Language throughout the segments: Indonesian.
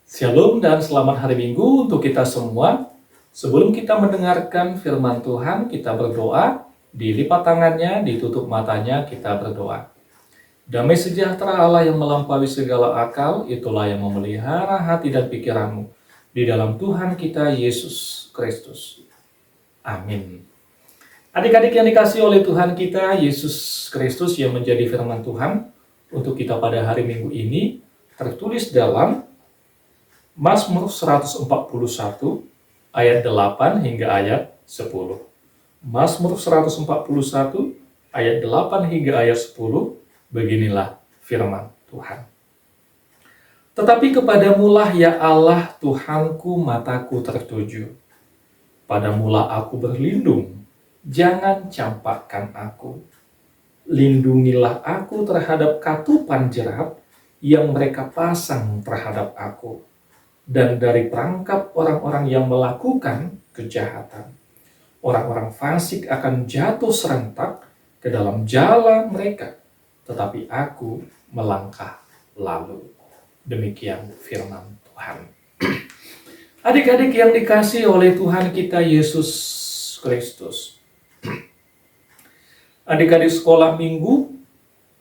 Shalom dan selamat hari Minggu untuk kita semua. Sebelum kita mendengarkan firman Tuhan, kita berdoa. Dilipat tangannya, ditutup matanya, kita berdoa. Damai sejahtera Allah yang melampaui segala akal, itulah yang memelihara hati dan pikiranmu. Di dalam Tuhan kita, Yesus Kristus. Amin. Adik-adik yang dikasihi oleh Tuhan kita, Yesus Kristus yang menjadi firman Tuhan, untuk kita pada hari Minggu ini, tertulis dalam Mazmur 141 ayat 8 hingga ayat 10. Mazmur 141 ayat 8 hingga ayat 10, beginilah firman Tuhan. Tetapi kepadamulah ya Allah Tuhanku mataku tertuju. Padamulah aku berlindung, jangan campakkan aku. Lindungilah aku terhadap katupan jerat yang mereka pasang terhadap aku, dan dari perangkap orang-orang yang melakukan kejahatan. Orang-orang fasik akan jatuh serentak ke dalam jalan mereka, tetapi aku melangkah lalu. Demikian firman Tuhan. Adik-adik yang dikasihi oleh Tuhan kita Yesus Kristus. Adik-adik sekolah minggu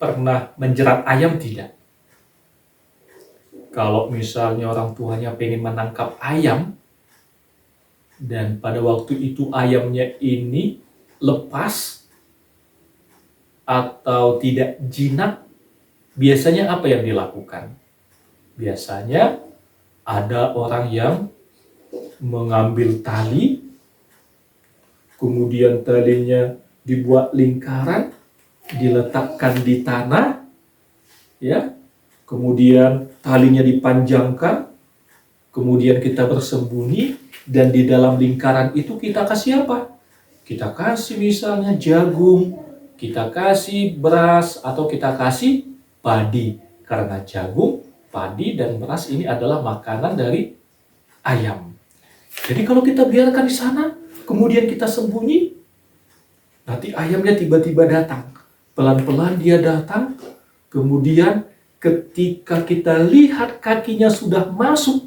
pernah menjerat ayam tidak? Kalau misalnya orang tuanya pengen menangkap ayam, dan pada waktu itu ayamnya ini lepas atau tidak jinak, biasanya apa yang dilakukan? Biasanya ada orang yang mengambil tali, kemudian talinya dibuat lingkaran, diletakkan di tanah, ya. Kemudian talinya dipanjangkan, kemudian kita bersembunyi, dan di dalam lingkaran itu kita kasih apa? Kita kasih misalnya jagung, kita kasih beras, atau kita kasih padi. Karena jagung, padi, dan beras ini adalah makanan dari ayam. Jadi kalau kita biarkan di sana, kemudian kita sembunyi, nanti ayamnya tiba-tiba datang. Pelan-pelan dia datang, kemudian ketika kita lihat kakinya sudah masuk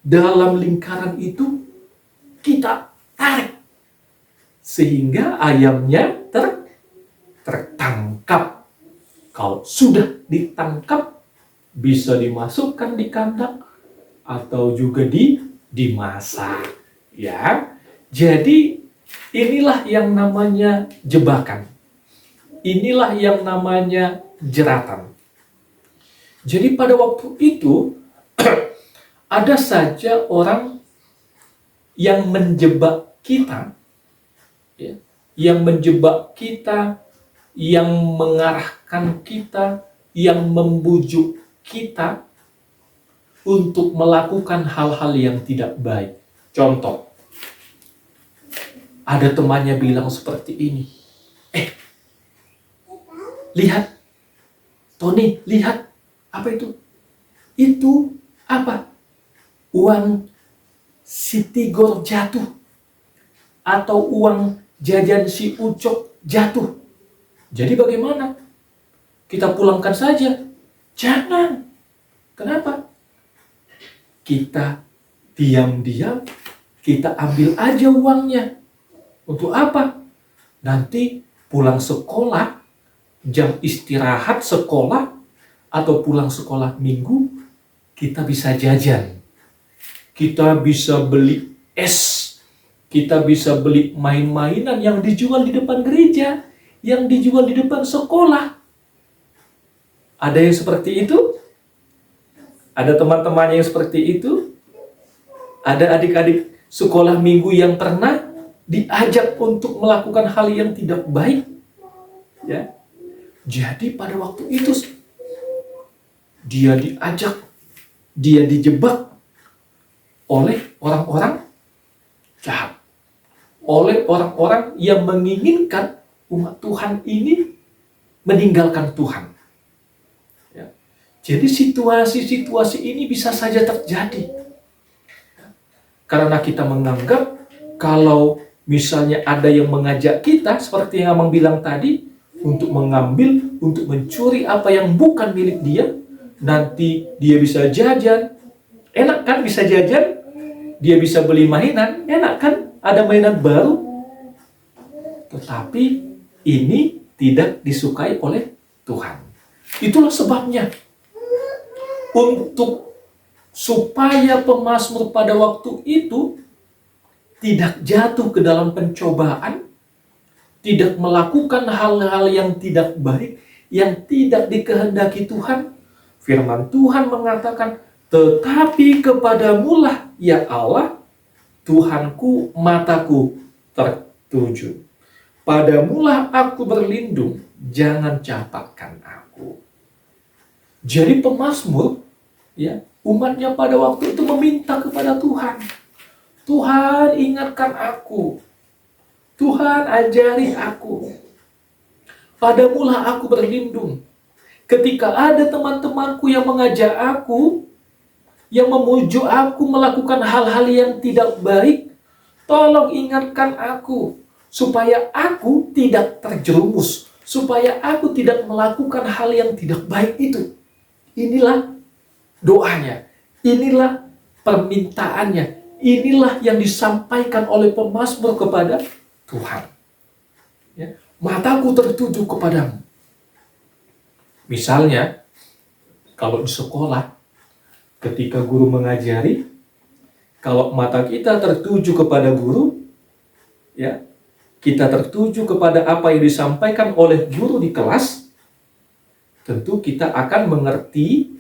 dalam lingkaran itu, kita tarik. Sehingga ayamnya tertangkap. Kalau sudah ditangkap, bisa dimasukkan di kandang atau juga dimasak. Ya, jadi inilah yang namanya jebakan. Inilah yang namanya jeratan. Jadi pada waktu itu, ada saja orang yang menjebak kita, ya, yang menjebak kita, yang mengarahkan kita, yang membujuk kita untuk melakukan hal-hal yang tidak baik. Contoh, ada temannya bilang seperti ini, lihat, Tony, lihat, apa itu? Itu apa? Uang si Tigor jatuh. Atau uang jajan si Ucok jatuh. Jadi bagaimana? Kita pulangkan saja? Jangan. Kenapa? Kita diam-diam, kita ambil aja uangnya. Untuk apa? Nanti pulang sekolah, jam istirahat sekolah, atau pulang sekolah minggu, kita bisa jajan. Kita bisa beli es. Kita bisa beli main-mainan yang dijual di depan gereja, yang dijual di depan sekolah. Ada yang seperti itu? Ada teman-temannya yang seperti itu? Ada adik-adik sekolah minggu yang pernah diajak untuk melakukan hal yang tidak baik? Ya. Jadi pada waktu itu, dia diajak, dia dijebak oleh orang-orang jahat, oleh orang-orang yang menginginkan umat Tuhan ini meninggalkan Tuhan. Ya. Jadi situasi-situasi ini bisa saja terjadi. Karena kita menganggap kalau misalnya ada yang mengajak kita, seperti yang Abang bilang tadi, untuk mengambil, untuk mencuri apa yang bukan milik dia, nanti dia bisa jajan, Enak kan bisa jajan, dia bisa beli mainan, enak kan ada mainan baru. Tetapi ini tidak disukai oleh Tuhan. Itulah sebabnya untuk supaya pemazmur pada waktu itu tidak jatuh ke dalam pencobaan, tidak melakukan hal-hal yang tidak baik, yang tidak dikehendaki Tuhan, firman Tuhan mengatakan, tetapi kepadamulah ya Allah, Tuhanku, mataku tertuju. Padamulah aku berlindung, jangan campakkan aku. Jadi pemazmur, ya, umatnya pada waktu itu meminta kepada Tuhan. Tuhan, ingatkan aku. Tuhan, ajari aku. Padamulah aku berlindung. Ketika ada teman-temanku yang mengajak aku, yang memuju aku melakukan hal-hal yang tidak baik, tolong ingatkan aku, supaya aku tidak terjerumus, supaya aku tidak melakukan hal yang tidak baik itu. Inilah doanya, inilah permintaannya, inilah yang disampaikan oleh pemazmur kepada Tuhan. Ya, mataku tertuju kepadamu. Misalnya, kalau di sekolah, ketika guru mengajari, kalau mata kita tertuju kepada guru, ya, kita tertuju kepada apa yang disampaikan oleh guru di kelas, tentu kita akan mengerti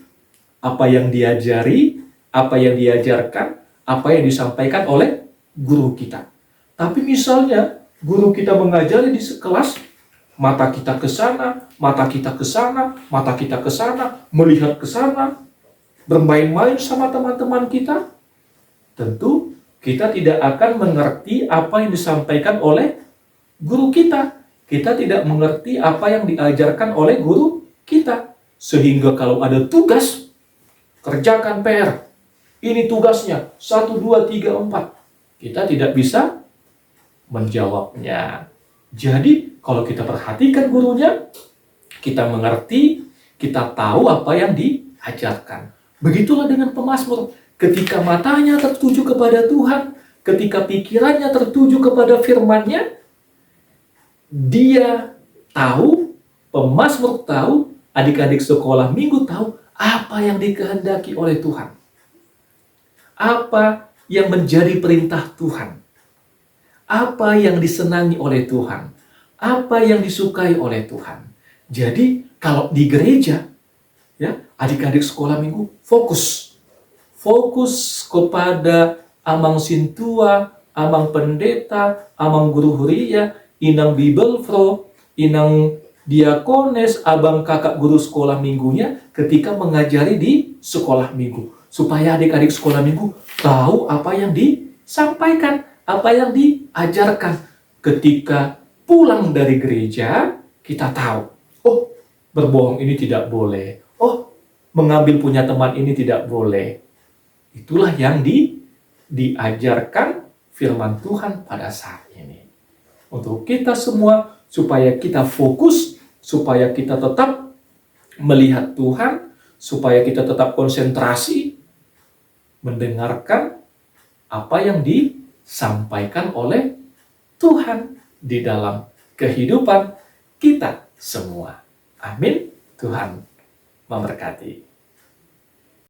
apa yang diajari, apa yang diajarkan, apa yang disampaikan oleh guru kita. Tapi misalnya guru kita mengajari di kelas, mata kita ke sana, mata kita ke sana, mata kita ke sana, melihat ke sana, bermain-main sama teman-teman kita, tentu kita tidak akan mengerti apa yang disampaikan oleh guru kita. Kita tidak mengerti apa yang diajarkan oleh guru kita. Sehingga kalau ada tugas, kerjakan PR. Ini tugasnya, 1, 2, 3, 4. Kita tidak bisa menjawabnya. Jadi, kalau kita perhatikan gurunya, kita mengerti, kita tahu apa yang diajarkan. Begitulah dengan pemazmur. Ketika matanya tertuju kepada Tuhan, ketika pikirannya tertuju kepada firman-Nya, dia tahu, pemazmur tahu, adik-adik sekolah minggu tahu apa yang dikehendaki oleh Tuhan. Apa yang menjadi perintah Tuhan. Apa yang disenangi oleh Tuhan. Apa yang disukai oleh Tuhan. Jadi, kalau di gereja, ya, adik-adik sekolah minggu fokus kepada amang sintua, amang pendeta, amang guru huria, inang bibelfro, inang diakones, abang kakak guru sekolah minggunya ketika mengajari di sekolah minggu, supaya adik-adik sekolah minggu tahu apa yang disampaikan, apa yang diajarkan. Ketika pulang dari gereja, kita tahu, oh, berbohong ini tidak boleh, oh, mengambil punya teman ini tidak boleh. Itulah yang diajarkan firman Tuhan pada saat ini. Untuk kita semua, supaya kita fokus, supaya kita tetap melihat Tuhan, supaya kita tetap konsentrasi, mendengarkan apa yang disampaikan oleh Tuhan di dalam kehidupan kita semua. Amin. Tuhan memberkati.